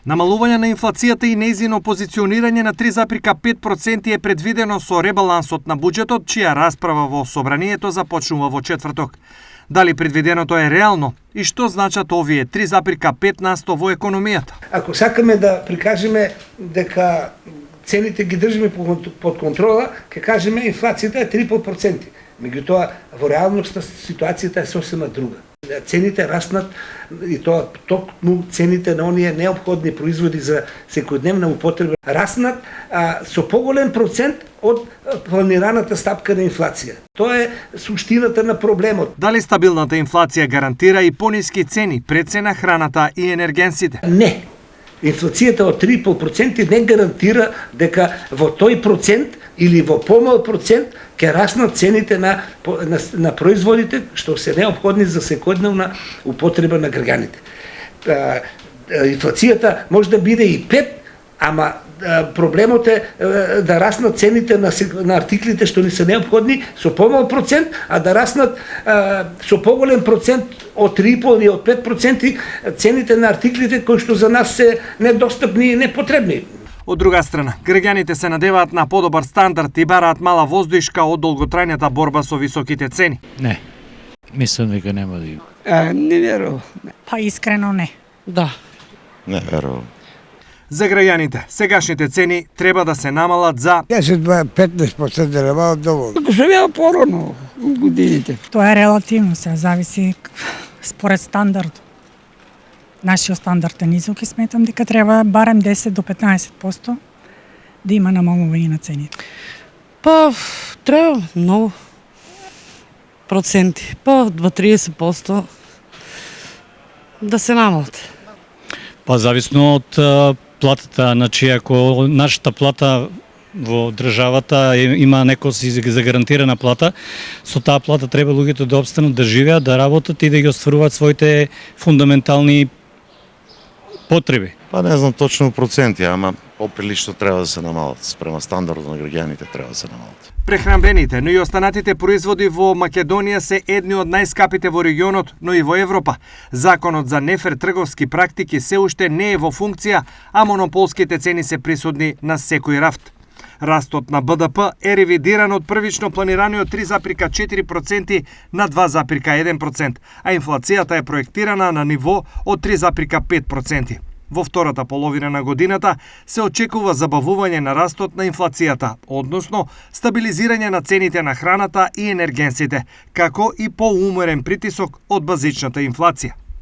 Намалување на инфлацијата и нејзино позиционирање на 3,5% е предвидено со ребалансот на буџетот, чија расправа во собранието започнува во четврток. Дали предвиденото е реално и што значат овие 3,5% во економијата? Ако сакаме да прикажеме дека цените ги држиме под контрола, ќе кажеме инфлацијата е 3,5%. Меѓутоа, во реалноста ситуацијата е сосема друга. Цените раснат и тоа токму цените на оние неопходни производи за секојдневна употреба раснат со поголем процент од планираната стапка на инфлација. Тоа е суштината на проблемот. Дали стабилната инфлација гарантира и пониски цени, прецена храната и енергенсите? Не. Инфлацијата од 3,5% не гарантира дека во тој процент или во помал процент ќе раснат цените на производите што се неопходни за секојдневна употреба на граѓаните. Инфлацијата може да биде и 5, ама проблемот е да раснат цените на артиклите што ни се неопходни со помал процент, а да раснат со поголем процент од 3,5 или од 5% цените на артиклите кои што за нас се недостапни и непотребни. Од друга страна, граѓаните се надеваат на подобар стандард и бараат мала воздишка од долготрајната борба со високите цени. Не, мислам дека нема да има. Не верувам. Па искрено не. Да. Не верувам. За граѓаните, сегашните цени треба да се намалат за 10-15% да намалат доволно. Како се беа порано годините. Тоа е релативно, се зависи според стандард. Нашиот стандард е низок и сметам дека треба барем 10 до 15% да има намалување на цените. Па, треба многу проценти, па 20-30% да се намалат. Па зависно од платата, значи ако нашата плата во државата има некоја си загарантирана плата, со таа плата треба луѓето да опстанат, да живеат, да работат и да ги остваруваат своите фундаментални потреби. Па не знам точно проценти, ама поприлично треба да се намалат. Спрема стандардот на граѓаните треба да се намалат. Прехранбените, но и останатите производи во Македонија се едни од најскапите во регионот, но и во Европа. Законот за нефер трговски практики се уште не е во функција, а монополските цени се присутни на секој рафт. Растот на БДП е ревидиран од првично планираниот 3,4% на 2,1%, а инфлацијата е проектирана на ниво од 3,5%. Во втората половина на годината се очекува забавување на растот на инфлацијата, односно стабилизирање на цените на храната и енергенсите, како и поумерен притисок од базичната инфлација.